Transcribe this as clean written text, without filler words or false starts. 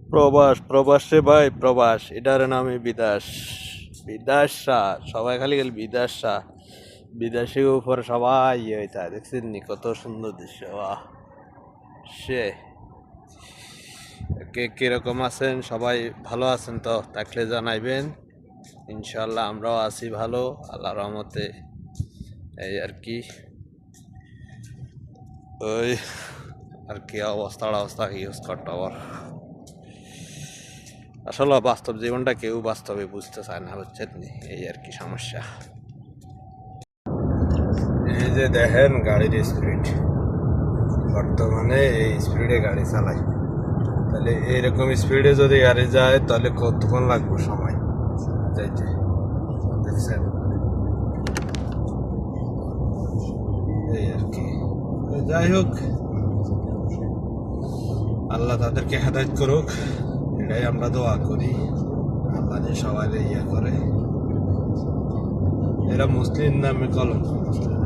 প্রবাস প্রবাস রে ভাই প্রবাস এটার নামে বিদেশ বিদেশা সবাই খালি খালি বিদেশা বিদেশি উপর সবাই ইয়ে হইতা দেখছেন নি কত সুন্দর দৃশ্য বাহ সে কে কিরকম আছেন সবাই ভালো আছেন তো থাকলে জানাইবেন ইনশাল্লাহ আমরাও আছি ভালো আল্লাহর রহমতে এই আর কি ওই আর কি অবস্থা ইউজ করতে আবার আসলে বাস্তব জীবনটা কেউ বাস্তবে বুঝতে চায় না হচ্ছে এই আর কি সমস্যা এই যে দেখেন গাড়ির স্পিড বর্তমানে এই স্পিডে গাড়ি চালাই তাহলে এইরকম স্পিডে যদি গাড়ি যায় তাহলে কতক্ষণ লাগবে সময় যাইতে দেখছেন এই আর কি যাই হোক আল্লাহ তাদেরকে হেদায়েত করুক এটাই আমরা দোয়া করি আল্লাহ যে সবাই ইয়ে করে এরা মুসলিম নামে কলঙ্ক মুসলিম